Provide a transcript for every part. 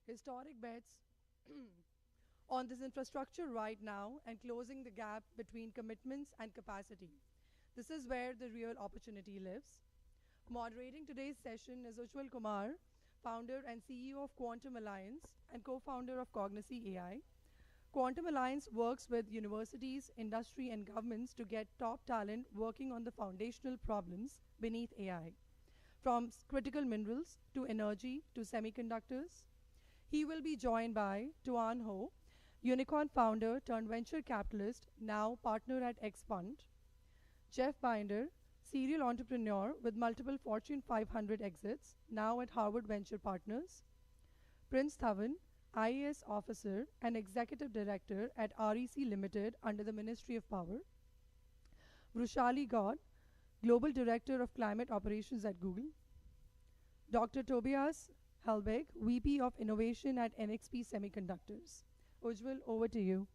historic bets on this infrastructure right now and closing the gap between commitments and capacity. This is where the real opportunity lives. Moderating today's session is Ujjwal Kumar, founder and CEO of Quantum Alliance and co founder of Cognizy AI. Quantum Alliance works with universities, industry, and governments to get top talent working on the foundational problems beneath AI, from critical minerals to energy to semiconductors. He will be joined by Tuan Ho, unicorn founder turned venture capitalist, now partner at Xfund, Jeff Binder, serial entrepreneur with multiple Fortune 500 exits, now at Harvard Venture Partners, Prince Thavan, IAS officer and executive director at REC Limited under the Ministry of Power, Vrushali God, global director of climate operations at Google, Dr. Tobias Helbig, VP of innovation at NXP Semiconductors. Ujjwal, over to you.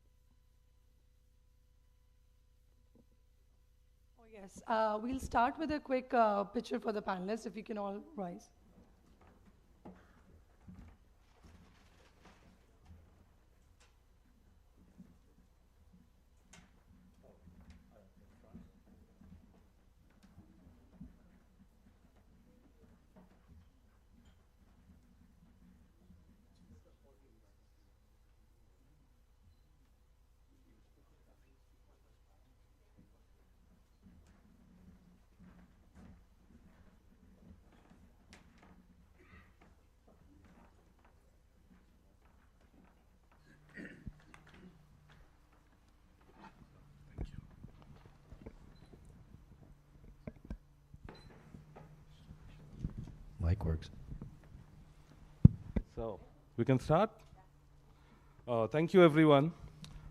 Oh, yes. We'll start with a quick picture for the panelists, if you can all rise. Mic works. So we can start. Thank you, everyone.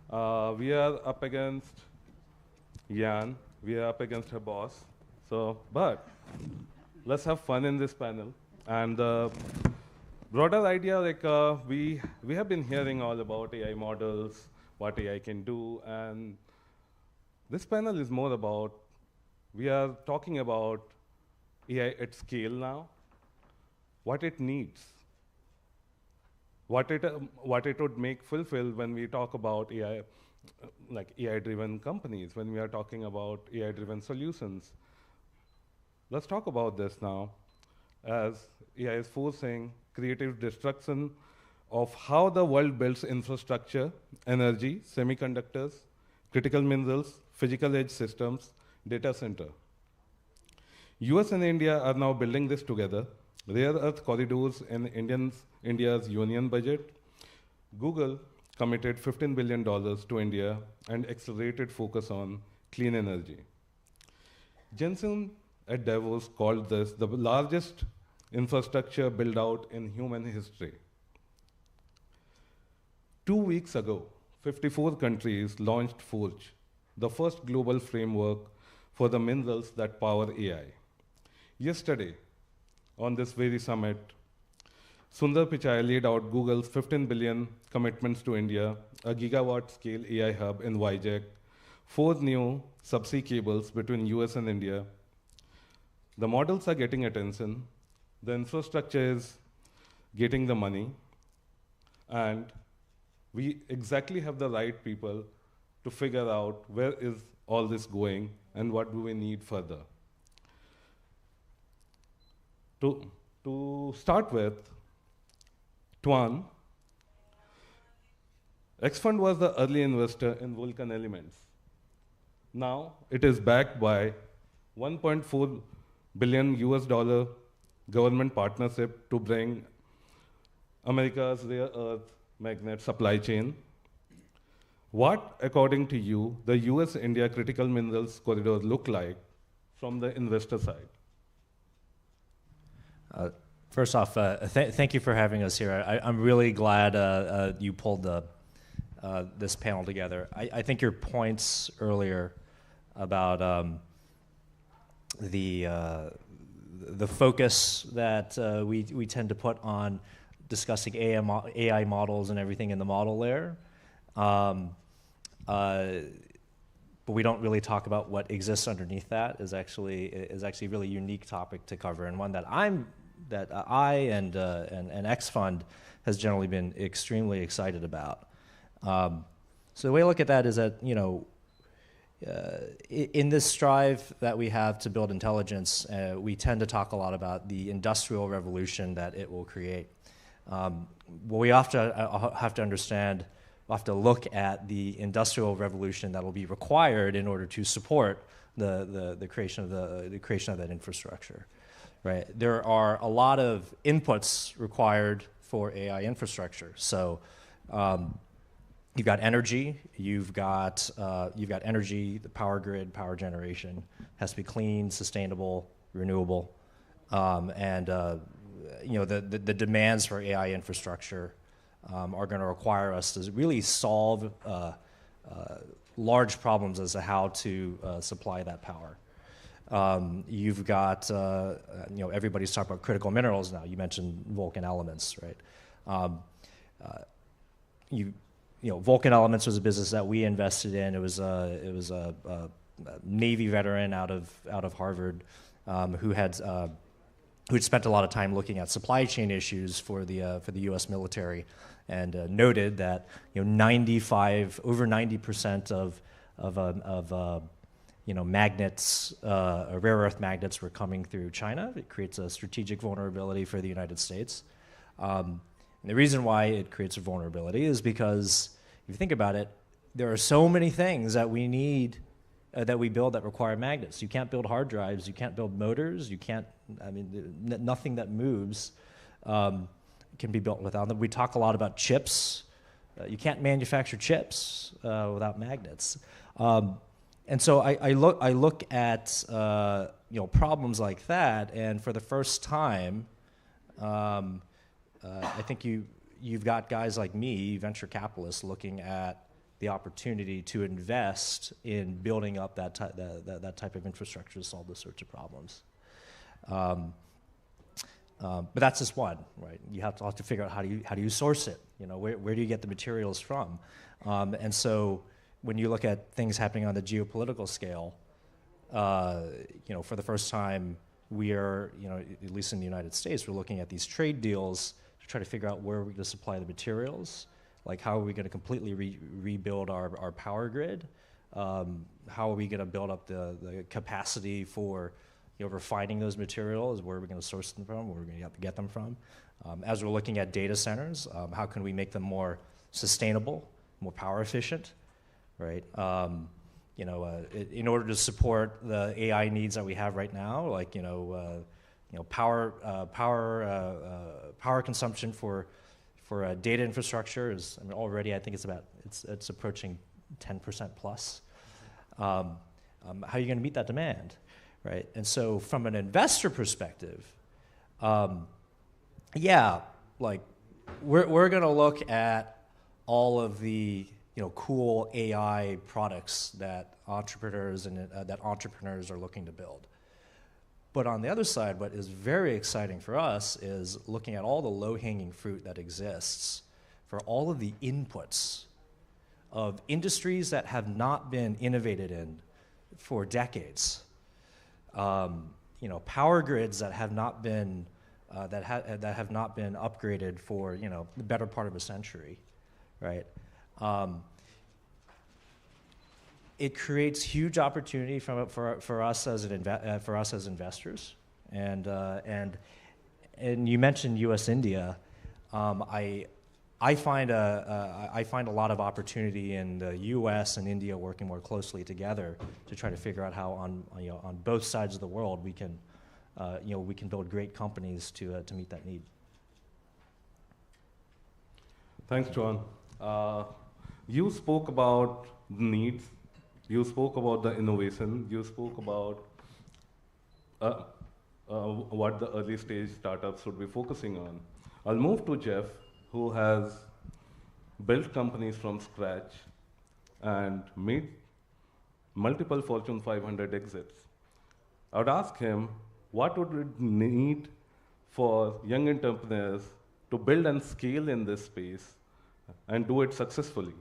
We are up against Yan. We are up against her boss. But let's have fun in this panel. And the broader idea, we have been hearing all about AI models, what AI can do, and this panel is more about, we are talking about AI at scale now, what it needs, what it would make fulfill when we talk about AI, like AI-driven companies, when we are talking about AI-driven solutions. Let's talk about this now, as AI is forcing creative destruction of how the world builds infrastructure, energy, semiconductors, critical minerals, physical edge systems, data center. US and India are now building this together. Rare earth corridors in India's union budget. Google committed $15 billion to India and accelerated focus on clean energy. Jensen at Davos called this the largest infrastructure build-out in human history. 2 weeks ago, 54 countries launched Forge, the first global framework for the minerals that power AI. Yesterday, on this very summit, Sundar Pichai laid out Google's 15 billion commitments to India, a gigawatt-scale AI hub in Vizag, 4 new subsea cables between US and India. The models are getting attention, the infrastructure is getting the money, and we exactly have the right people to figure out where is all this going and what do we need further. To start with, Tuan, Xfund was the early investor in Vulcan Elements. Now it is backed by 1.4 billion US dollar government partnership to bring America's rare earth magnet supply chain. What, according to you, the US-India critical minerals corridor look like from the investor side? First off, thank you for having us here. I'm really glad you pulled this panel together. I think your points earlier about the focus that we tend to put on discussing AI models and everything in the model layer, but we don't really talk about what exists underneath that is actually a really unique topic to cover, and one that I'm I and X Fund has generally been extremely excited about. So the way I look at that is that, in this strive that we have to build intelligence, we tend to talk a lot about the industrial revolution that it will create. What we have to understand, we have to look at the industrial revolution that will be required in order to support the creation of that infrastructure. Right? There are a lot of inputs required for AI infrastructure. So you've got energy, you've got energy, the power grid, power generation has to be clean, sustainable, renewable, and the demands for AI infrastructure are going to require us to really solve large problems as to how to supply that power. You've got, everybody's talking about critical minerals now. You mentioned Vulcan Elements, right? Vulcan Elements was a business that we invested in. It was a Navy veteran out of Harvard who had spent a lot of time looking at supply chain issues for the U.S. military, and noted that over 90% of magnets, rare earth magnets were coming through China. It creates a strategic vulnerability for the United States. And the reason why it creates a vulnerability is because, if you think about it, there are so many things that we need, that we build that require magnets. You can't build hard drives, you can't build motors, nothing that moves can be built without them. We talk a lot about chips. You can't manufacture chips without magnets. And so I look at problems like that, and for the first time, I think you've got guys like me, venture capitalists, looking at the opportunity to invest in building up that type of infrastructure to solve those sorts of problems. But that's just one, right? You have to figure out how do you source it? Where do you get the materials from? And so when you look at things happening on the geopolitical scale, for the first time, we are, at least in the United States, we're looking at these trade deals to try to figure out where we're going to supply the materials. Like, how are we going to completely rebuild our power grid? How are we going to build up the capacity for refining those materials? Where are we going to source them from? Where are we going to get them from? As we're looking at data centers, how can we make them more sustainable, more power efficient, right? In order to support the AI needs that we have right now, like power consumption for data infrastructure is, already I think it's approaching 10% plus. How are you going to meet that demand, right? And so from an investor perspective, we're going to look at all of the cool AI products that entrepreneurs are looking to build. But on the other side, what is very exciting for us is looking at all the low-hanging fruit that exists for all of the inputs of industries that have not been innovated in for decades. Power grids that have not been upgraded for the better part of a century, right? It creates huge opportunity for us as investors, and you mentioned U.S. India. I find a lot of opportunity in the U.S. and India working more closely together to try to figure out how on both sides of the world we can build great companies to meet that need. Thanks, John. You spoke about the needs. You spoke about the innovation. You spoke about what the early stage startups should be focusing on. I'll move to Jeff, who has built companies from scratch and made multiple Fortune 500 exits. I would ask him, what would it need for young entrepreneurs to build and scale in this space and do it successfully?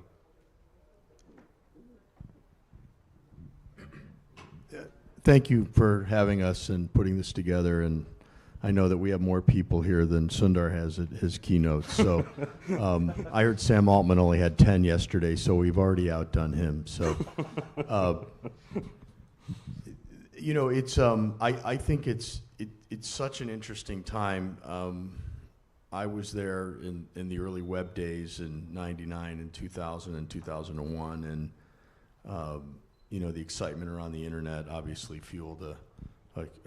Thank you for having us and putting this together. And I know that we have more people here than Sundar has at his keynote. So I heard Sam Altman only had 10 yesterday, so we've already outdone him. So, you know, it's I think it's such an interesting time. I was there in the early web days in '99 and 2000 and 2001, and you know, the excitement around the internet obviously fueled a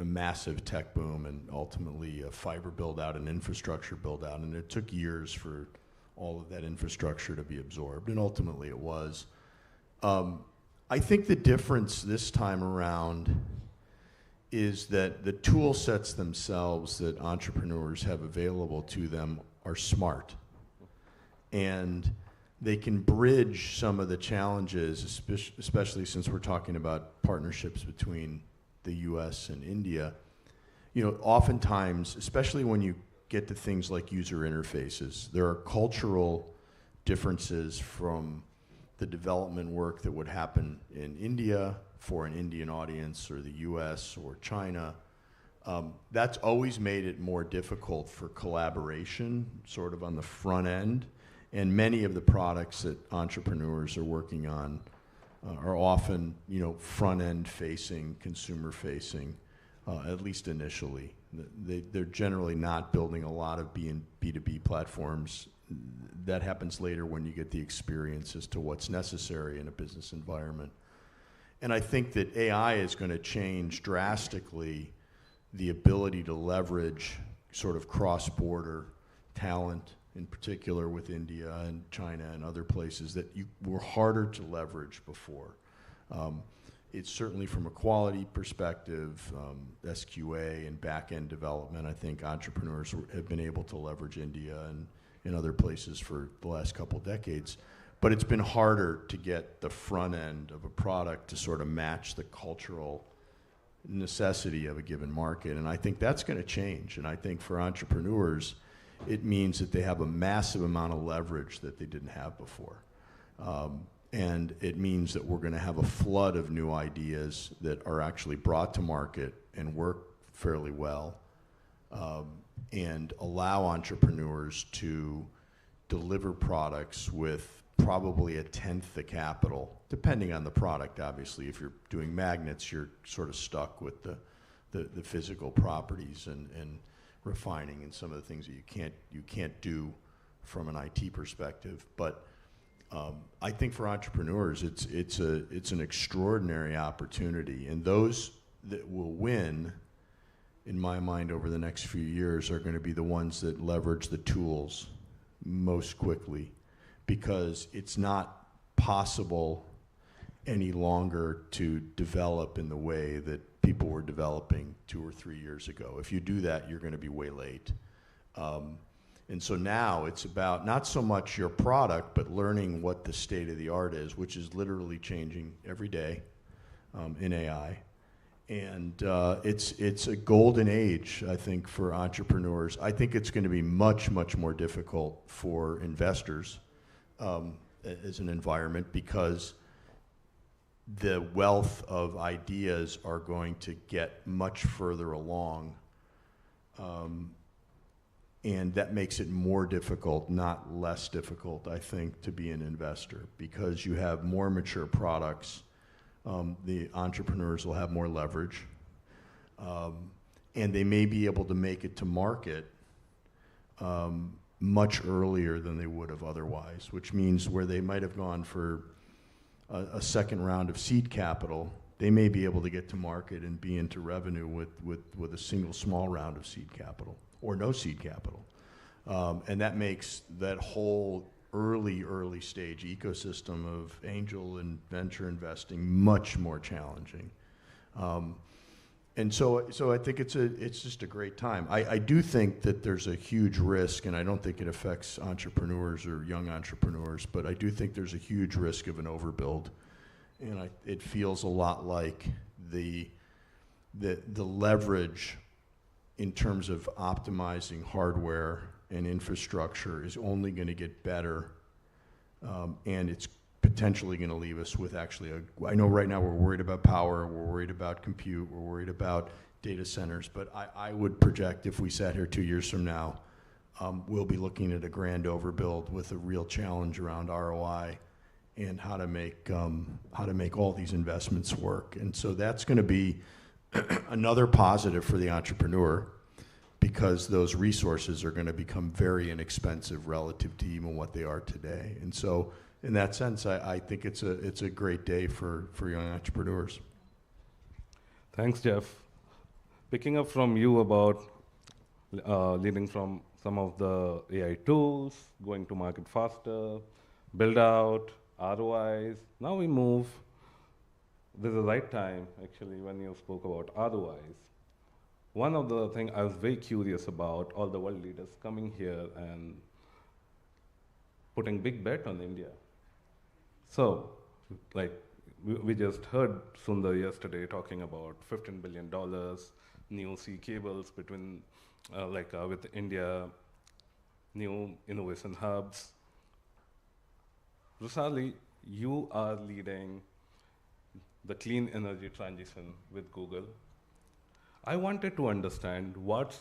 massive tech boom and ultimately a fiber build out and infrastructure build out, and it took years for all of that infrastructure to be absorbed, and ultimately it was. I think the difference this time around is that the tool sets themselves that entrepreneurs have available to them are smart, and they can bridge some of the challenges, especially since we're talking about partnerships between the US and India. You know, oftentimes, especially when you get to things like user interfaces, there are cultural differences from the development work that would happen in India for an Indian audience, or the US or China. That's always made it more difficult for collaboration, sort of on the front end. And many of the products that entrepreneurs are working on are often, you know, front-end facing, consumer facing, at least initially. They're generally not building a lot of B2B platforms. That happens later when you get the experience as to what's necessary in a business environment. And I think that AI is going to change drastically the ability to leverage sort of cross-border talent, in particular with India and China and other places that were harder to leverage before. It's certainly from a quality perspective, SQA and back-end development, I think entrepreneurs have been able to leverage India and in other places for the last couple decades. But it's been harder to get the front end of a product to sort of match the cultural necessity of a given market. And I think that's going to change. And I think for entrepreneurs, it means that they have a massive amount of leverage that they didn't have before. And it means that we're going to have a flood of new ideas that are actually brought to market and work fairly well, and allow entrepreneurs to deliver products with probably a tenth the capital, depending on the product, obviously. If you're doing magnets, you're sort of stuck with the physical properties and refining and some of the things that you can't do from an IT perspective. But I think for entrepreneurs, it's an extraordinary opportunity, and those that will win, in my mind, over the next few years are going to be the ones that leverage the tools most quickly, because it's not possible any longer to develop in the way that people were developing 2 or 3 years ago. If you do that, you're going to be way late. And so now it's about not so much your product, but learning what the state of the art is, which is literally changing every day in AI. And it's a golden age, I think, for entrepreneurs. I think it's going to be much, much more difficult for investors as an environment, because the wealth of ideas are going to get much further along, and that makes it more difficult, not less difficult, I think, to be an investor, because you have more mature products. The entrepreneurs will have more leverage, and they may be able to make it to market much earlier than they would have otherwise, which means where they might have gone for a second round of seed capital, they may be able to get to market and be into revenue with a single small round of seed capital or no seed capital. And that makes that whole early stage ecosystem of angel and venture investing much more challenging. And so I think it's just a great time. I do think that there's a huge risk, and I don't think it affects entrepreneurs or young entrepreneurs, but I do think there's a huge risk of an overbuild. And it feels a lot like the leverage in terms of optimizing hardware and infrastructure is only going to get better, and it's potentially going to leave us with actually I know right now we're worried about power, we're worried about compute, we're worried about data centers, but I would project if we sat here 2 years from now, we'll be looking at a grand overbuild with a real challenge around ROI and how to make all these investments work. And so that's going to be another positive for the entrepreneur, because those resources are going to become very inexpensive relative to even what they are today. And so in that sense, I think it's a great day for young entrepreneurs. Thanks, Jeff. Picking up from you about leading from some of the AI tools, going to market faster, build out, ROIs. Now we move, this is the right time, actually, when you spoke about ROIs. One of the things I was very curious about, all the world leaders coming here and putting big bet on India. So, like, we just heard Sundar yesterday talking about $15 billion, new sea cables between, with India, new innovation hubs. Rusali, you are leading the clean energy transition with Google. I wanted to understand what's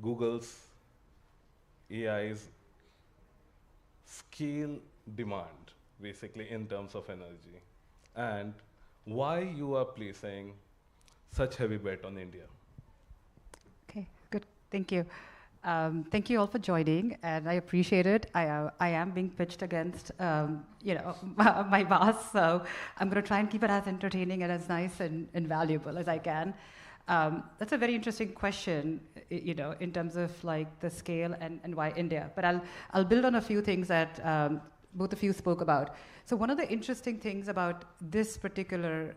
Google's AI's scale demand, basically, in terms of energy, and why you are placing such heavy bet on India. Okay, good. Thank you. Thank you all for joining, and I appreciate it. I am being pitched against, my boss, so I'm going to try and keep it as entertaining and as nice and valuable as I can. That's a very interesting question, in terms of like the scale and why India. But I'll build on a few things that both of you spoke about. So one of the interesting things about this particular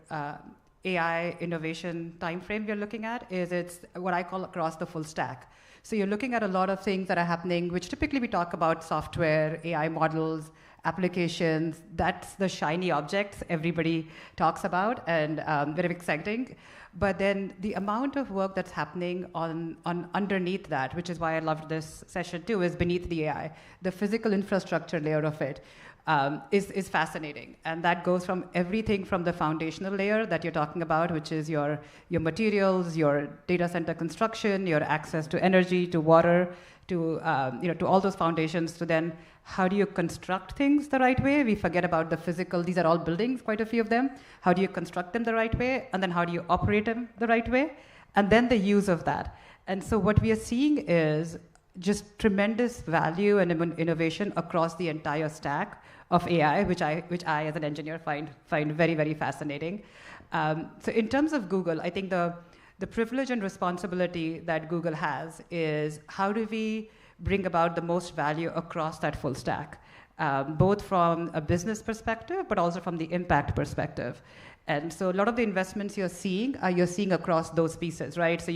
AI innovation timeframe we're looking at is it's what I call across the full stack. So you're looking at a lot of things that are happening, which typically we talk about software, AI models, applications. That's the shiny objects everybody talks about, and very exciting. But then the amount of work that's happening on underneath that, which is why I loved this session too, is beneath the AI. The physical infrastructure layer of it is fascinating. And that goes from everything from the foundational layer that you're talking about, which is your materials, your data center construction, your access to energy, to water, to all those foundations, to then how do you construct things the right way? We forget about the physical. These are all buildings, quite a few of them. How do you construct them the right way? And then how do you operate them the right way? And then the use of that. And so what we are seeing is just tremendous value and innovation across the entire stack of AI, which I as an engineer find very, very fascinating. So in terms of Google, I think the privilege and responsibility that Google has is how do we bring about the most value across that full stack, both from a business perspective, but also from the impact perspective. And so a lot of the investments you're seeing across those pieces, right? So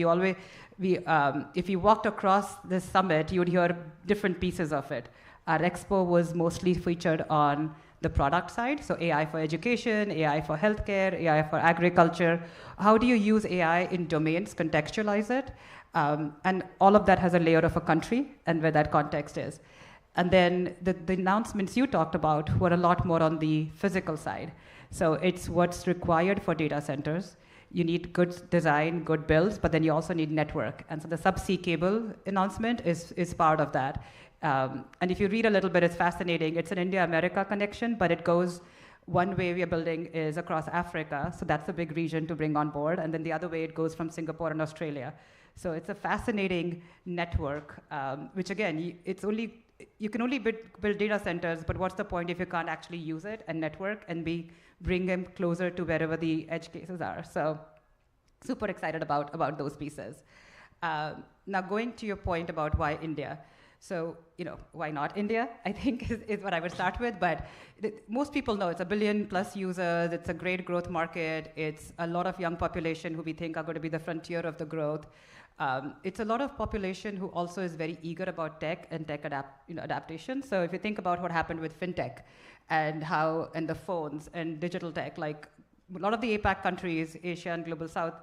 if you walked across this summit, you would hear different pieces of it. Our expo was mostly featured on the product side, so AI for education, AI for healthcare, AI for agriculture. How do you use AI in domains, contextualize it? And all of that has a layer of a country and where that context is. And then the announcements you talked about were a lot more on the physical side. So it's what's required for data centers. You need good design, good builds, but then you also need network. And so the subsea cable announcement is part of that. And if you read a little bit, it's fascinating. It's an India-America connection, but it goes, one way we are building is across Africa, so that's a big region to bring on board, and then the other way it goes from Singapore and Australia. So it's a fascinating network, which again, you can only build data centers, but what's the point if you can't actually use it and network and bring them closer to wherever the edge cases are? So super excited about those pieces. Now going to your point about why India. So, why not India, I think is what I would start with. But most people know it's 1 billion plus users. It's a great growth market. It's a lot of young population who we think are going to be the frontier of the growth. It's a lot of population who also is very eager about tech and tech adaptation. So if you think about what happened with fintech and the phones and digital tech, like a lot of the APAC countries, Asia and Global South,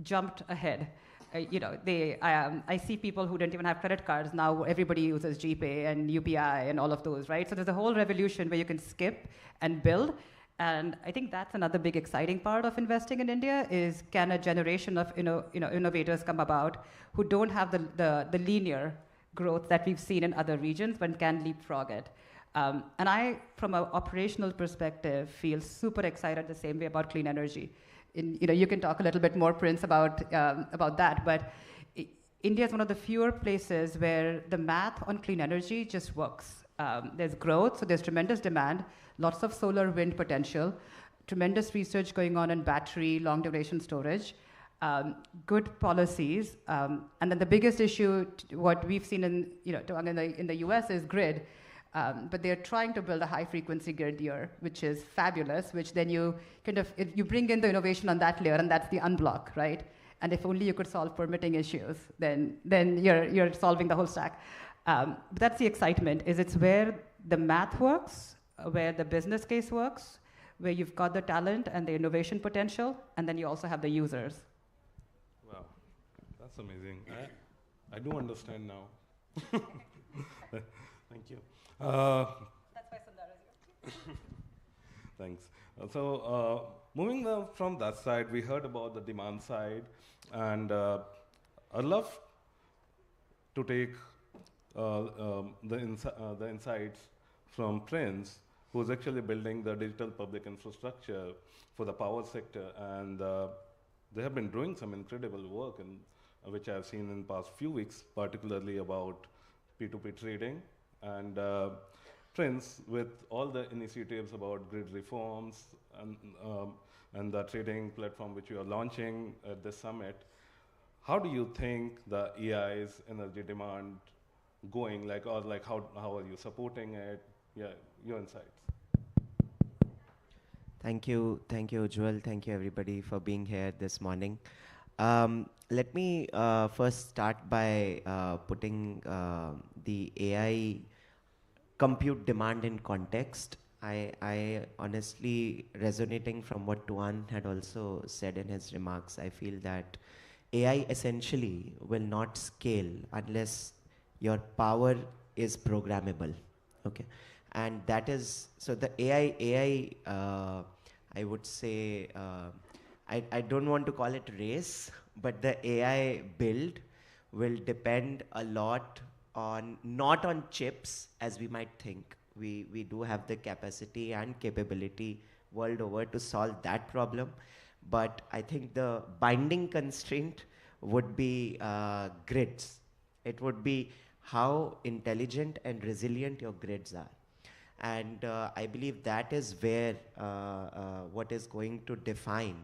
jumped ahead. I see people who didn't even have credit cards. Now everybody uses GPay and UPI and all of those, right? So there's a whole revolution where you can skip and build. And I think that's another big exciting part of investing in India is can a generation of innovators come about who don't have the linear growth that we've seen in other regions but can leapfrog it. And I, from an operational perspective, feel super excited the same way about clean energy. You can talk a little bit more, Prince, about that, but India is one of the fewer places where the math on clean energy just works. There's growth, so there's tremendous demand, lots of solar wind potential, tremendous research going on in battery, long duration storage, good policies, and then the biggest issue, what we've seen in the US is grid, but they're trying to build a high frequency grid here, which is fabulous, which then you you bring in the innovation on that layer, and that's the unblock, right? And if only you could solve permitting issues, then you're solving the whole stack. But that's the excitement, is it's where the math works, where the business case works, where you've got the talent and the innovation potential, and then you also have the users. Wow, that's amazing. I do understand now. Thank you. That's why Sundar is here. Thanks. Moving from that side, we heard about the demand side, and I'd love to take the insights from Prince, who's actually building the digital public infrastructure for the power sector, and they have been doing some incredible work, which I've seen in the past few weeks, particularly about P2P trading. And Prince, with all the initiatives about grid reforms and the trading platform which you are launching at this summit, how do you think the AI's energy demand going, how are you supporting it? Yeah, your insights. Thank you, Ujjwal. Thank you, everybody, for being here this morning. Let me first start by putting the AI compute demand in context. I honestly, resonating from what Tuan had also said in his remarks, I feel that AI essentially will not scale unless your power is programmable. Okay, and that is, so the AI I would say, I don't want to call it race, but the AI build will depend a lot on, not on chips as we might think. We do have the capacity and capability world over to solve that problem, but I think the binding constraint would be grids. It would be how intelligent and resilient your grids are. And I believe that is where what is going to define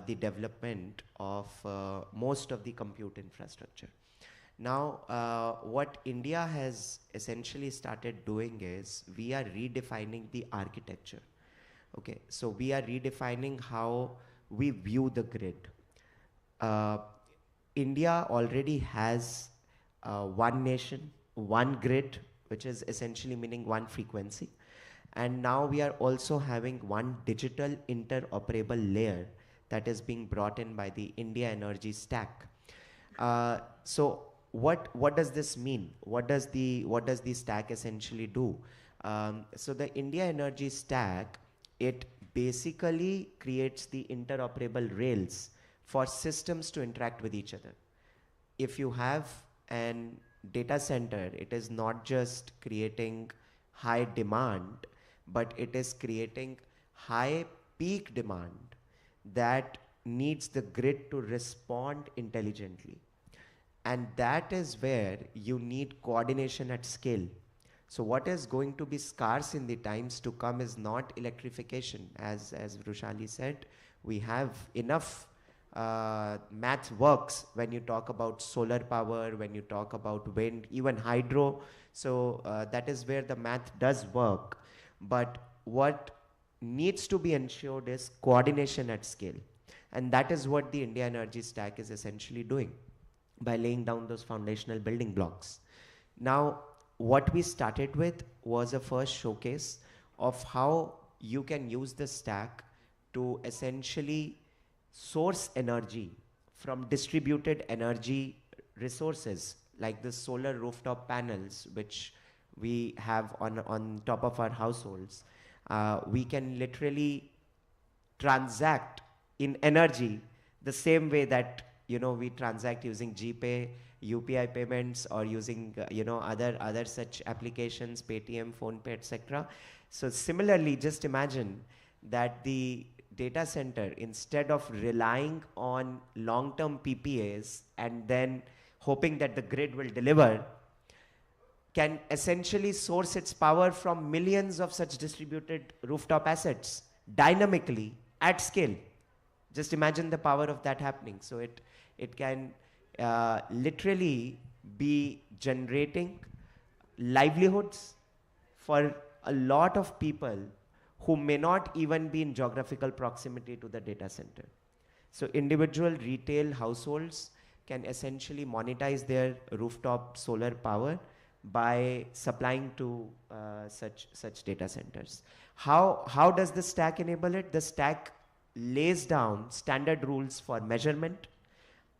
the development of most of the compute infrastructure. Now, what India has essentially started doing is we are redefining the architecture. Okay, so we are redefining how we view the grid. India already has one nation, one grid, which is essentially meaning one frequency. And now we are also having one digital interoperable layer that is being brought in by the India Energy Stack. So what does this mean? What does the stack essentially do? So the India Energy Stack, it basically creates the interoperable rails for systems to interact with each other. If you have an data center, it is not just creating high demand, but it is creating high peak demand that needs the grid to respond intelligently. And that is where you need coordination at scale. So what is going to be scarce in the times to come is not electrification. As Vrushali said, we have enough math works when you talk about solar power, when you talk about wind, even hydro. So that is where the math does work. But what needs to be ensured is coordination at scale. And that is what the India Energy Stack is essentially doing by laying down those foundational building blocks. Now, what we started with was a first showcase of how you can use the stack to essentially source energy from distributed energy resources like the solar rooftop panels, which we have on top of our households. we can literally transact in energy the same way that we transact using GPay, UPI payments, or using other such applications, Paytm, PhonePe, etc. So similarly, just imagine that the data center, instead of relying on long-term PPAs and then hoping that the grid will deliver, can essentially source its power from millions of such distributed rooftop assets dynamically at scale. Just imagine the power of that happening. So it can literally be generating livelihoods for a lot of people who may not even be in geographical proximity to the data center. So individual retail households can essentially monetize their rooftop solar power by supplying to such data centers. How does the stack enable it? The stack lays down standard rules for measurement,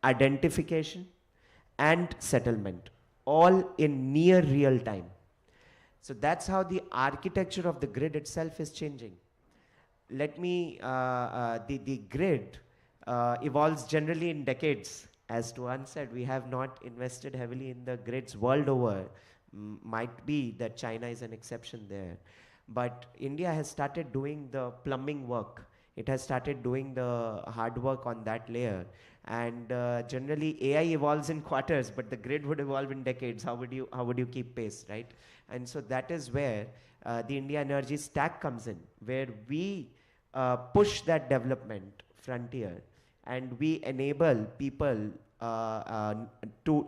identification, and settlement, all in near real time. So that's how the architecture of the grid itself is changing. The grid evolves generally in decades. As Tuan said, we have not invested heavily in the grids world over. Might be that China is an exception there. But India has started doing the plumbing work. It has started doing the hard work on that layer. And generally AI evolves in quarters, but the grid would evolve in decades. How would you keep pace, right? And so that is where the India Energy Stack comes in, where we push that development frontier and we enable people to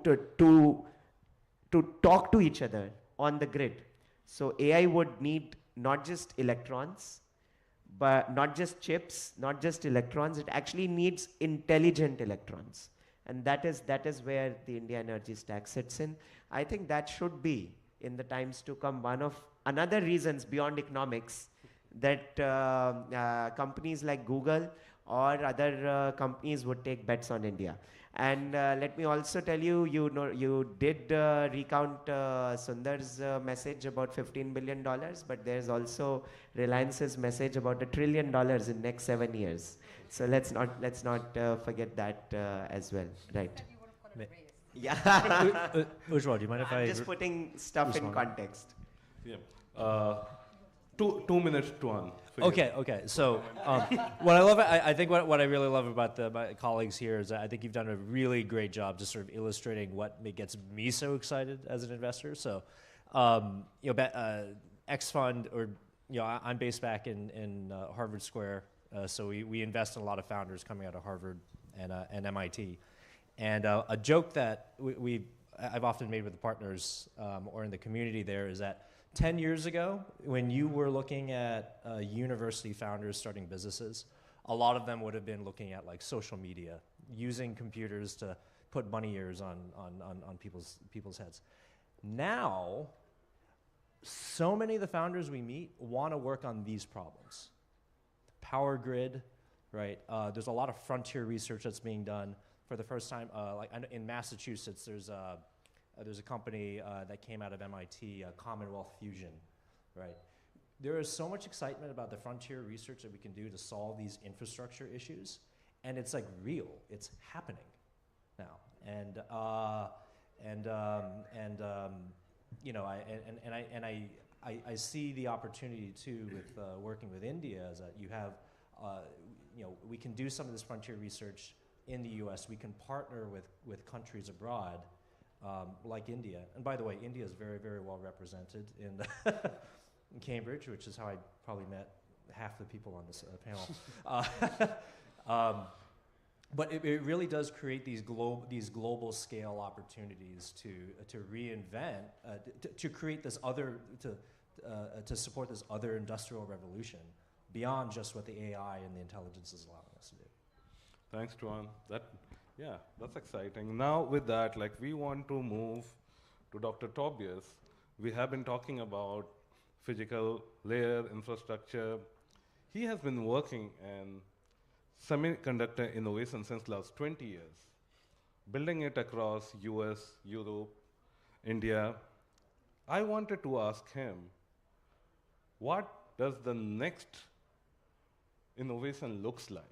talk to each other on the grid. So AI would need not just electrons, but not just chips, not just electrons, it actually needs intelligent electrons. And that is where the India Energy Stack sits in. I think that should be, in the times to come, one of another reasons beyond economics that companies like Google or other companies would take bets on India. And let me also tell you, you did recount Sundar's message about $15 billion, but there's also Reliance's message about $1 trillion in next 7 years. So let's not forget that as well, right? Yeah. Ujjwal, do you mind if I'm just putting stuff in context. Yeah. 2 minutes, Tuan. Okay. So what I love, I think what I really love about my colleagues here is that I think you've done a really great job just sort of illustrating what gets me so excited as an investor. So, X Fund, or I'm based back in Harvard Square, so we invest in a lot of founders coming out of Harvard and MIT. And a joke that I've often made with the partners or in the community there is that 10 years ago, when you were looking at university founders starting businesses, a lot of them would have been looking at like social media, using computers to put bunny ears on people's heads. Now, so many of the founders we meet want to work on these problems. Power grid, right? There's a lot of frontier research that's being done. For the first time, like in Massachusetts, there's a company that came out of MIT, Commonwealth Fusion, right? There is so much excitement about the frontier research that we can do to solve these infrastructure issues, and it's like real. It's happening now, and I see the opportunity too with working with India is that you have, we can do some of this frontier research in the U.S. We can partner with countries abroad. Like India. And by the way, India is very, very well represented in Cambridge, which is how I probably met half the people on this panel. But it really does create these global scale opportunities to reinvent, to create this other, to support this other industrial revolution beyond just what the AI and the intelligence is allowing us to do. Thanks, Tuan. Yeah, that's exciting. Now with that, we want to move to Dr. Tobias. We have been talking about physical layer infrastructure. He has been working in semiconductor innovation since last 20 years, building it across US, Europe, India. I wanted to ask him, what does the next innovation looks like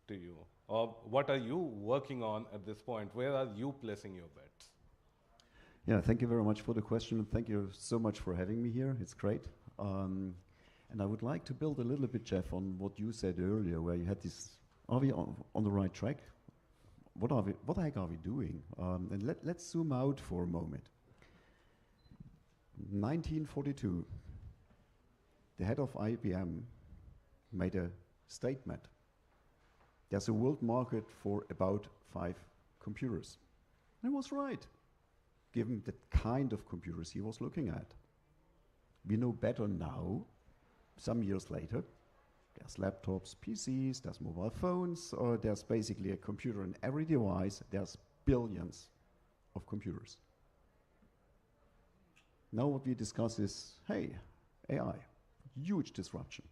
to you? Or what are you working on at this point? Where are you placing your bets? Yeah, thank you very much for the question, and thank you so much for having me here. It's great. And I would like to build a little bit, Jeff, on what you said earlier, where you had this, are we on the right track? What the heck are we doing? And let's zoom out for a moment. 1942, the head of IBM made a statement. There's a world market for about 5 computers. And he was right, given the kind of computers he was looking at. We know better now, some years later. There's laptops, PCs, there's mobile phones, or there's basically a computer in every device. There's billions of computers. Now what we discuss is, hey, AI, huge disruption.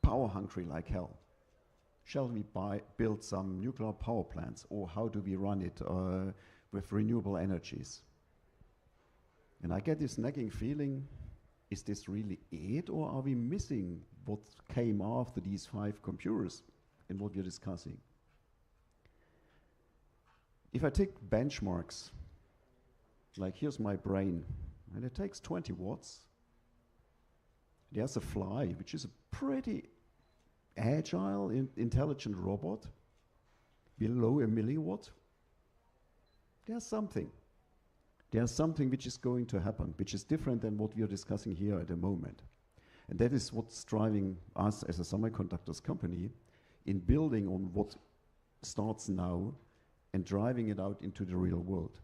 Power hungry like hell. Shall we build some nuclear power plants, or how do we run it with renewable energies? And I get this nagging feeling, is this really it, or are we missing what came after these 5 computers and what we're discussing? If I take benchmarks, like here's my brain, and it takes 20 watts. There's a fly, which is a pretty agile, intelligent robot, below a milliwatt. There's something. There's something which is going to happen, which is different than what we are discussing here at the moment. And that is what's driving us as a semiconductors company in building on what starts now and driving it out into the real world.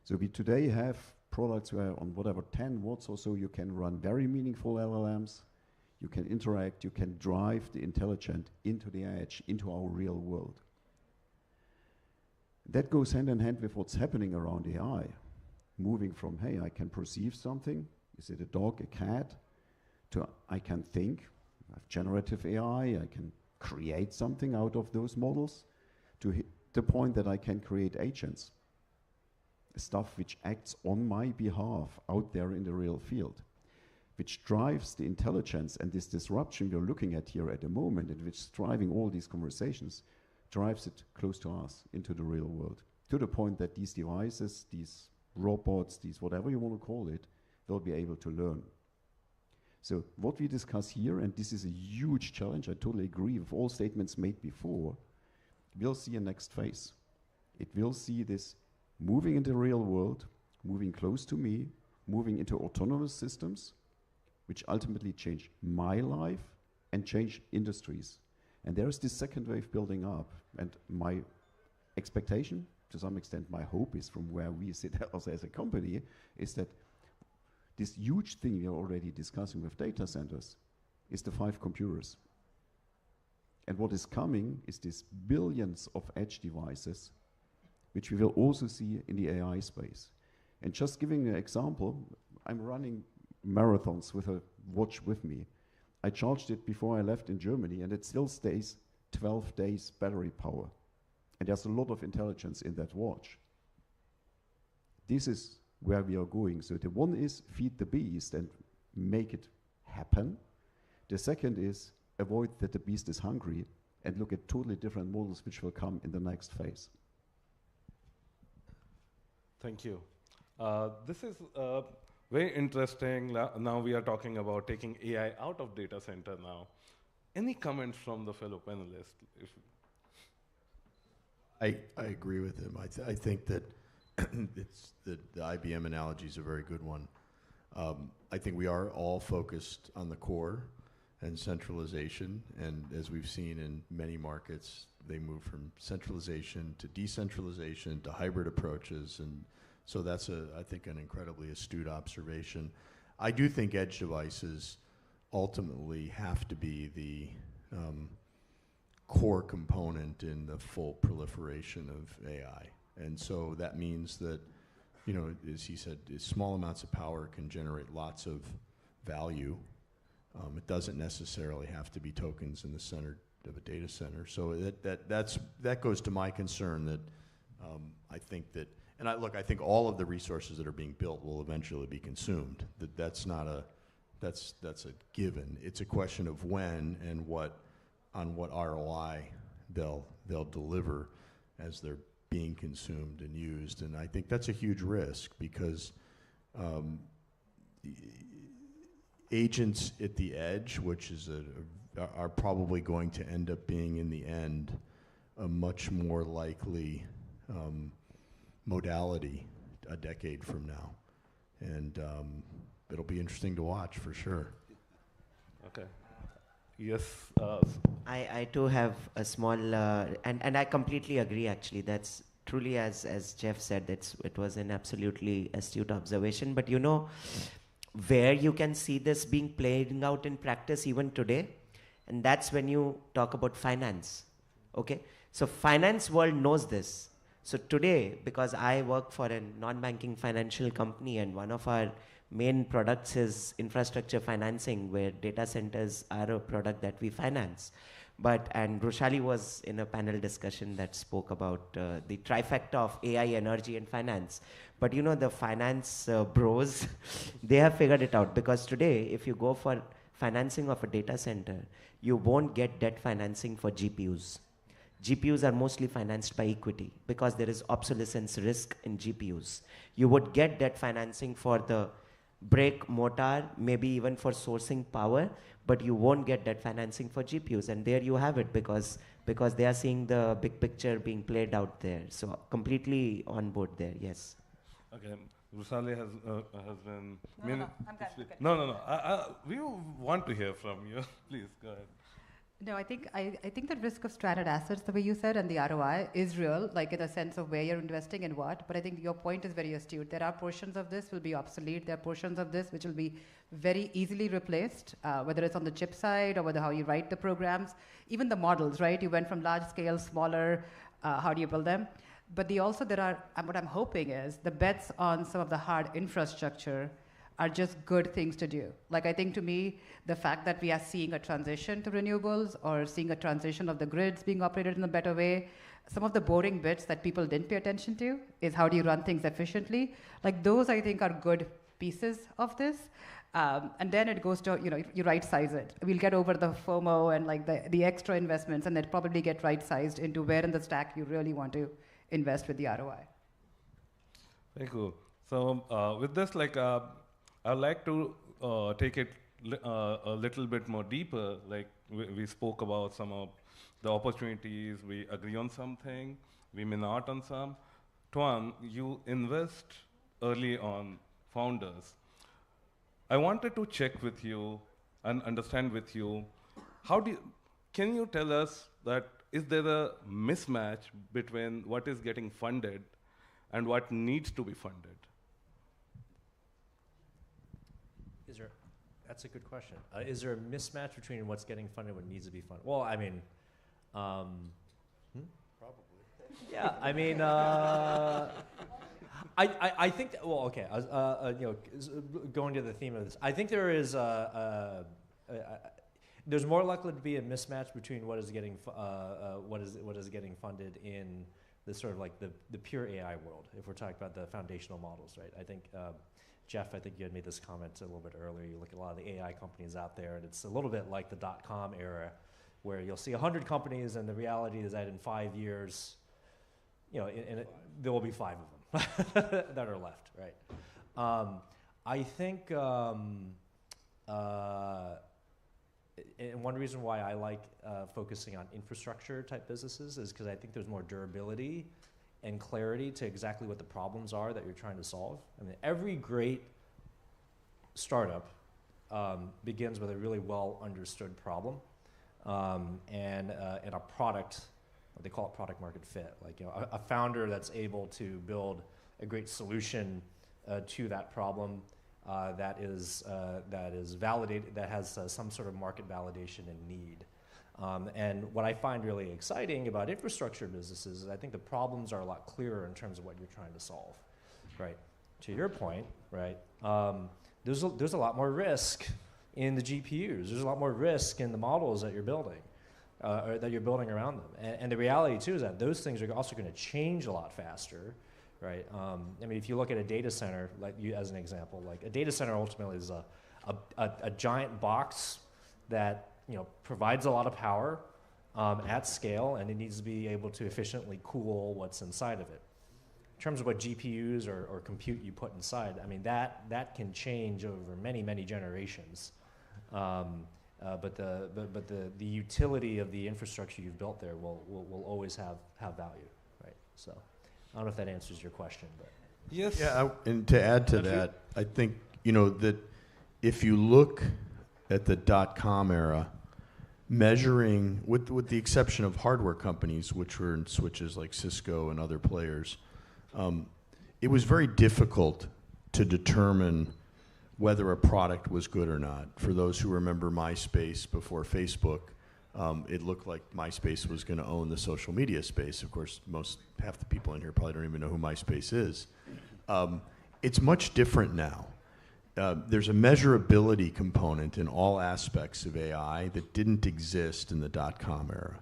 So we today have products where on whatever 10 watts or so you can run very meaningful LLMs, you can interact, you can drive the intelligent into the edge, into our real world. That goes hand in hand with what's happening around AI. Moving from, hey, I can perceive something, is it a dog, a cat, to I can think, I have generative AI, I can create something out of those models, to the point that I can create agents, stuff which acts on my behalf out there in the real field, which drives the intelligence and this disruption we're looking at here at the moment, and which is driving all these conversations, drives it close to us into the real world, to the point that these devices, these robots, these whatever you want to call it, will be able to learn. So what we discuss here, and this is a huge challenge, I totally agree with all statements made before, we'll see a next phase. It will see this moving into the real world, moving close to me, moving into autonomous systems, which ultimately change my life and change industries. And there is this second wave building up, and my expectation, to some extent my hope is from where we sit also as a company, is that this huge thing we are already discussing with data centers is the 5 computers. And what is coming is these billions of edge devices, which we will also see in the AI space. And just giving an example, I'm running marathons with a watch with me. I charged it before I left in Germany, and it still stays 12 days battery power. And there's a lot of intelligence in that watch. This is where we are going. So the one is feed the beast and make it happen. The second is avoid that the beast is hungry and look at totally different models which will come in the next phase. Thank you. This is very interesting. Now we are talking about taking AI out of data center now. Any comments from the fellow panelists? I agree with him. I think that the IBM analogy is a very good one. I think we are all focused on the core and centralization, and as we've seen in many markets, they move from centralization to decentralization to hybrid approaches, and so that's, I think, an incredibly astute observation. I do think edge devices ultimately have to be the core component in the full proliferation of AI. And so that means that, you know, as he said, small amounts of power can generate lots of value. It doesn't necessarily have to be tokens in the center of a data center. So that goes to my concern that I think that, and I think all of the resources that are being built will eventually be consumed. That's not That's a given. It's a question of when and on what ROI they'll deliver as they're being consumed and used. And I think that's a huge risk because agents at the edge, which is are probably going to end up being in the end a much more likely modality a decade from now. And it'll be interesting to watch for sure. Okay. Yes. I too have a small, and I completely agree actually. That's truly, as Jeff said, it was an absolutely astute observation. But you know, where you can see this being played out in practice even today, and that's when you talk about finance. Okay? So finance world knows this. So today, because I work for a non-banking financial company and one of our main products is infrastructure financing, where data centers are a product that we finance. And Roshali was in a panel discussion that spoke about the trifecta of AI, energy, and finance. But you know, the finance bros, they have figured it out, because today, if you go for financing of a data center, you won't get debt financing for GPUs. GPUs are mostly financed by equity because there is obsolescence risk in GPUs. You would get debt financing for the brick, mortar, maybe even for sourcing power, but you won't get debt financing for GPUs. And there you have it, because they are seeing the big picture being played out there. So completely on board there, yes. Okay, Roshali has been... No, I'm good. No. We want to hear from you. Please, go ahead. No, I think the risk of stranded assets, the way you said, and the ROI is real, like in the sense of where you're investing and what. But I think your point is very astute. There are portions of this will be obsolete. There are portions of this which will be very easily replaced, whether it's on the chip side or whether how you write the programs, even the models, right? You went from large scale, smaller. How do you build them? But there are. What I'm hoping is the bets on some of the hard infrastructure are just good things to do. Like, I think to me, the fact that we are seeing a transition to renewables or seeing a transition of the grids being operated in a better way, some of the boring bits that people didn't pay attention to is how do you run things efficiently. Like, those I think are good pieces of this. And then it goes to, you right size it. We'll get over the FOMO and like the extra investments, and then probably get right sized into where in the stack you really want to invest with the ROI. Very cool. So with this, I'd like to take it a little bit more deeper. Like we spoke about some of the opportunities, we agree on something, we may not on some. Tuan, you invest early on founders. I wanted to check with you and understand with you, can you tell us that is there a mismatch between what is getting funded and what needs to be funded? That's a good question. Is there a mismatch between what's getting funded and what needs to be funded? Well, I mean, Probably. yeah, I mean, I think that, well, okay, going to the theme of this, I think there is there's more likely to be a mismatch between what is getting getting funded in the sort of like the pure AI world, if we're talking about the foundational models, right? I think. Jeff, I think you had made this comment a little bit earlier. You look at a lot of the AI companies out there, and it's a little bit like the .com era, where you'll see 100 companies, and the reality is that in 5 years, there will be 5 of them that are left, right? I think, and one reason why I like focusing on infrastructure type businesses is because I think there's more durability and clarity to exactly what the problems are that you're trying to solve. I mean, every great startup begins with a really well understood problem and a product. They call it product market fit. Like a founder that's able to build a great solution to that problem that is validated, that has some sort of market validation and need. And what I find really exciting about infrastructure businesses is I think the problems are a lot clearer in terms of what you're trying to solve, right? To your point, right? There's a lot more risk in the GPUs. There's a lot more risk in the models that you're building, or that you're building around them. And the reality too is that those things are also going to change a lot faster, right? I mean, if you look at a data center, like you as an example, like a data center ultimately is a giant box that provides a lot of power at scale, and it needs to be able to efficiently cool what's inside of it. In terms of what GPUs or compute you put inside, I mean, that can change over many, many generations. But the utility of the infrastructure you've built there will always have value, right? So I don't know if that answers your question, but. Yes. Yeah, and to add to that, I think, that if you look at the dot-com era, measuring, with the exception of hardware companies, which were in switches like Cisco and other players, it was very difficult to determine whether a product was good or not. For those who remember MySpace before Facebook, it looked like MySpace was going to own the social media space. Of course, half the people in here probably don't even know who MySpace is. It's much different now. There's a measurability component in all aspects of AI that didn't exist in the dot-com era.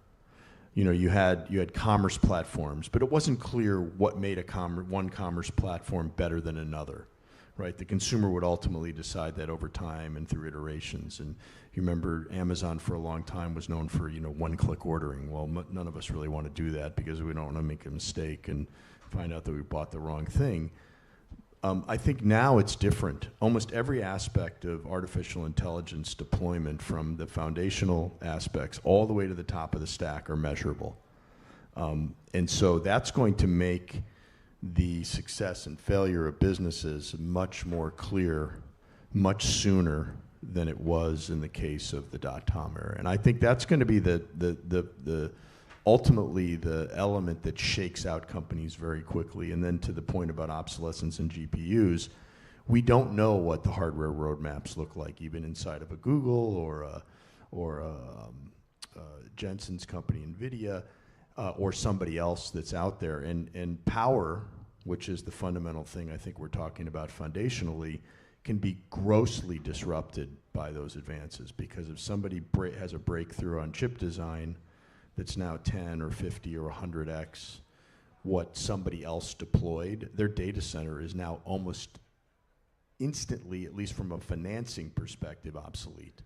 You had commerce platforms, but it wasn't clear what made one commerce platform better than another, right? The consumer would ultimately decide that over time and through iterations. And you remember Amazon for a long time was known for one-click ordering. Well, none of us really want to do that because we don't want to make a mistake and find out that we bought the wrong thing. I think now it's different. Almost every aspect of artificial intelligence deployment, from the foundational aspects all the way to the top of the stack, are measurable. And so that's going to make the success and failure of businesses much more clear, much sooner than it was in the case of the dot-com era. And I think that's going to be ultimately the element that shakes out companies very quickly. And then to the point about obsolescence in GPUs, we don't know what the hardware roadmaps look like, even inside of a Google or a Jensen's company, NVIDIA, or somebody else that's out there. And power, which is the fundamental thing I think we're talking about foundationally, can be grossly disrupted by those advances, because if somebody has a breakthrough on chip design that's now 10 or 50 or 100x what somebody else deployed, their data center is now almost instantly, at least from a financing perspective, obsolete.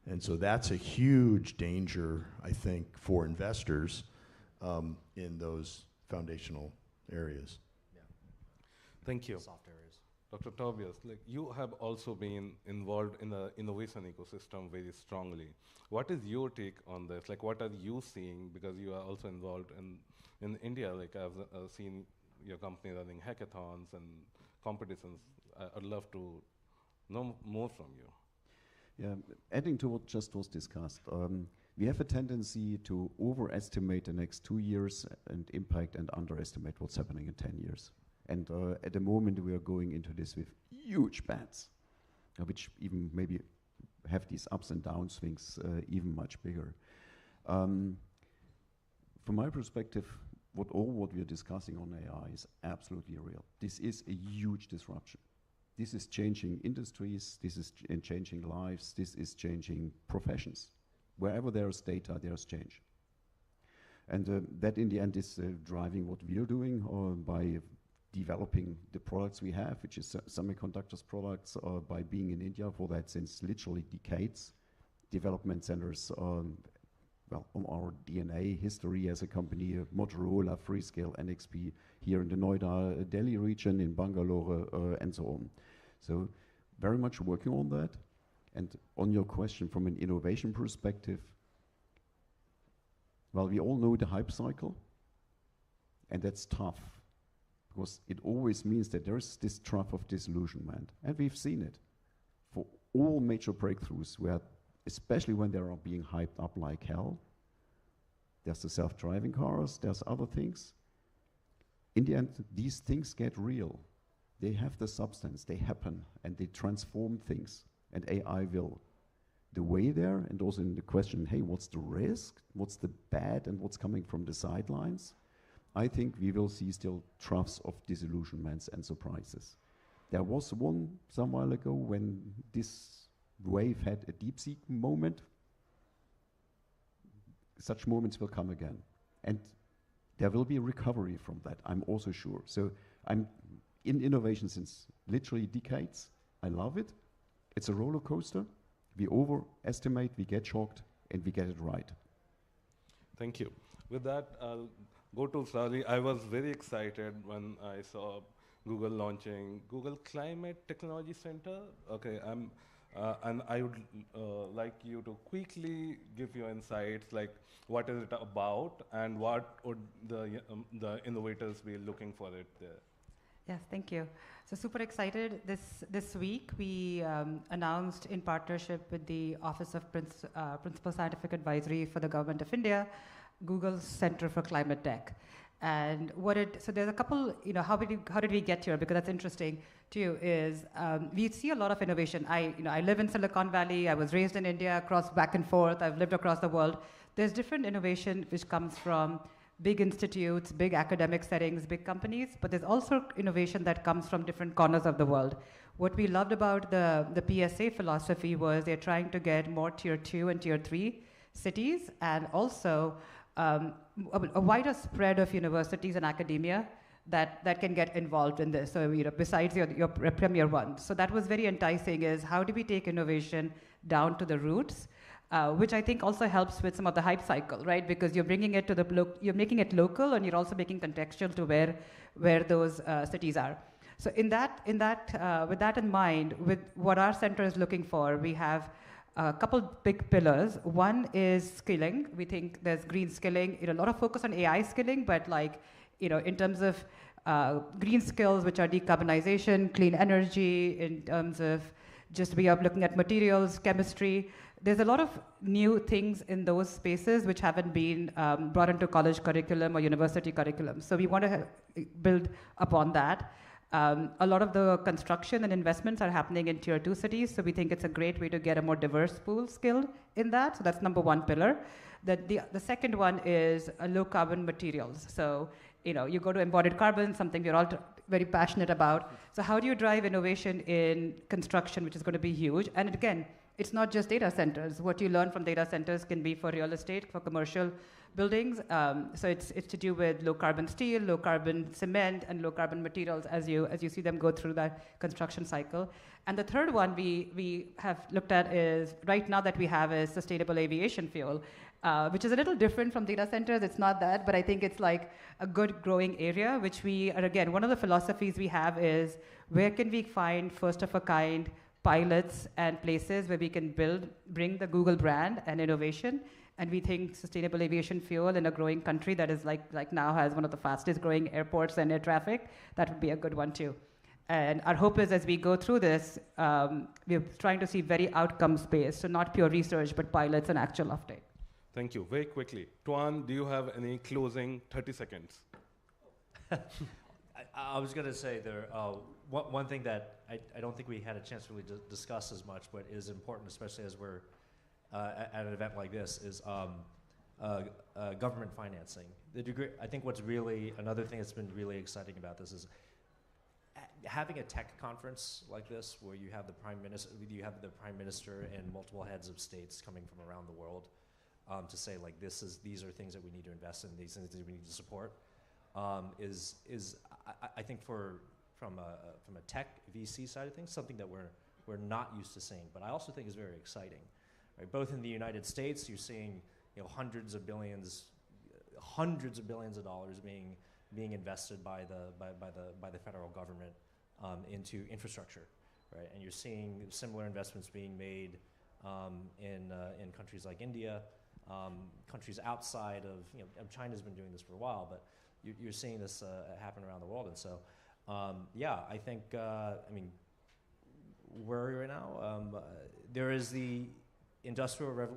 And so that's a huge danger, I think, for investors in those foundational areas. Yeah. Thank you. Soft areas. Dr. Tobias, you have also been involved in the innovation ecosystem very strongly. What is your take on this? What are you seeing? Because you are also involved in India. I've seen your company running hackathons and competitions. I'd love to know more from you. Yeah, adding to what just was discussed, we have a tendency to overestimate the next 2 years and impact, and underestimate what's happening in 10 years. And at the moment, we are going into this with huge bets, which even maybe have these ups and down swings even much bigger. From my perspective, what we are discussing on AI is absolutely real. This is a huge disruption. This is changing industries, this is changing lives, this is changing professions. Wherever there is data, there's change. And that in the end is driving what we are doing by developing the products we have, which is semiconductors products, by being in India for that since literally decades. Development centers, on our DNA history as a company, Motorola, Freescale, NXP, here in the Noida, Delhi region, in Bangalore, and so on. So very much working on that. And on your question from an innovation perspective, well, we all know the hype cycle, and that's tough, because it always means that there's this trough of disillusionment. And we've seen it for all major breakthroughs, where, especially when they are being hyped up like hell, there's the self-driving cars, there's other things. In the end, these things get real. They have the substance, they happen, and they transform things. And AI will. The way there, and also in the question, hey, what's the risk? What's the bad, and what's coming from the sidelines? I think we will see still troughs of disillusionments and surprises. There was one some while ago when this wave had a DeepSeek moment. Such moments will come again. And there will be a recovery from that, I'm also sure. So I'm in innovation since literally decades. I love it. It's a roller coaster. We overestimate, we get shocked, and we get it right. Thank you. With that, I'll go to Sally. I was very excited when I saw Google launching Google Climate Technology Center. Okay, and I would like you to quickly give your insights, like what is it about, and what would the innovators be looking for it there? Yes, thank you. So super excited. This week we announced in partnership with the Office of Principal Scientific Advisory for the Government of India, Google's Center for Climate Tech. And so there's a couple, how did we get here? Because that's interesting too, is we see a lot of innovation. I live in Silicon Valley, I was raised in India, back and forth, I've lived across the world. There's different innovation which comes from big institutes, big academic settings, big companies, but there's also innovation that comes from different corners of the world. What we loved about the PSA philosophy was they're trying to get more tier 2 and tier 3 cities, and also a wider spread of universities and academia that can get involved in this. So besides your premier one. So that was very enticing, is how do we take innovation down to the roots? Which I think also helps with some of the hype cycle, right? Because you're bringing it to you're making it local, and you're also making contextual to where those cities are. So with that in mind, with what our center is looking for, we have a couple big pillars. One is skilling. We think there's green skilling. A lot of focus on AI skilling, but in terms of green skills, which are decarbonization, clean energy, in terms of just we are looking at materials, chemistry. There's a lot of new things in those spaces which haven't been brought into college curriculum or university curriculum. So we want to build upon that. A lot of the construction and investments are happening in tier 2 cities, so we think it's a great way to get a more diverse pool skilled in that. So that's number one pillar. The second one is low carbon materials. So you go to embodied carbon, something we're all very passionate about. So how do you drive innovation in construction, which is going to be huge? And again, it's not just data centers. What you learn from data centers can be for real estate, for commercial buildings. So it's to do with low carbon steel, low carbon cement, and low carbon materials as you see them go through that construction cycle. And the third one we have looked at is, right now that we have, is sustainable aviation fuel, which is a little different from data centers. It's not that, but I think it's like a good growing area, which we are, again, one of the philosophies we have is, where can we find first of a kind pilots and places where we can bring the Google brand and innovation. And we think sustainable aviation fuel in a growing country that is like now has one of the fastest growing airports and air traffic, that would be a good one too. And our hope is, as we go through this, we're trying to see very outcomes-based, so not pure research, but pilots and actual uptake. Thank you. Very quickly, Tuan, do you have any closing 30 seconds? I was going to say there, one thing that I don't think we had a chance to really discuss as much, but is important, especially as we're at an event like this, is government financing. I think what's really, another thing that's been really exciting about this is having a tech conference like this, where you have the prime minister and multiple heads of states coming from around the world to say, like, these are things that we need to invest in, these things that we need to support. I think from a tech VC side of things, something that we're not used to seeing, but I also think is very exciting. Right? Both in the United States, you're seeing hundreds of billions of dollars being invested by the federal government into infrastructure, right? And you're seeing similar investments being made in countries like India, countries outside of China's been doing this for a while, but you're seeing this happen around the world. And so, I think, where are we right now? There is the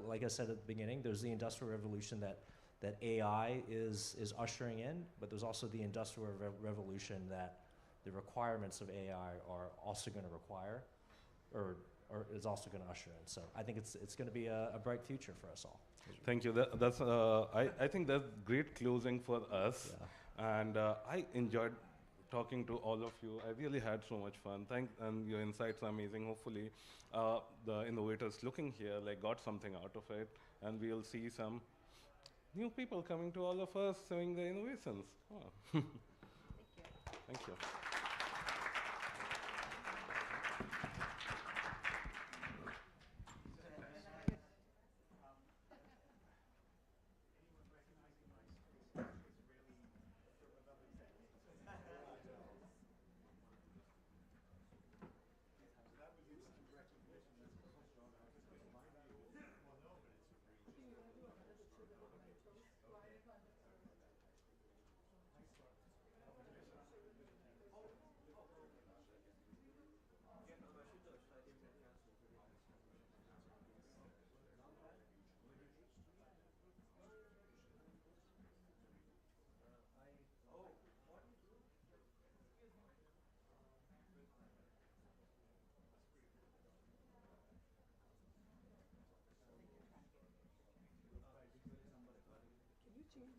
like I said at the beginning, there's the industrial revolution that AI is ushering in, but there's also the industrial revolution that the requirements of AI are also going to require, or is also going to usher in. So I think it's going to be a bright future for us all. Thank you. I think that's great closing for us. Yeah. And I enjoyed talking to all of you. I really had so much fun. And your insights are amazing. Hopefully, the innovators looking here got something out of it, and we'll see some new people coming to all of us showing their innovations. Oh. Thank you.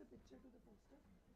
picture to the poster.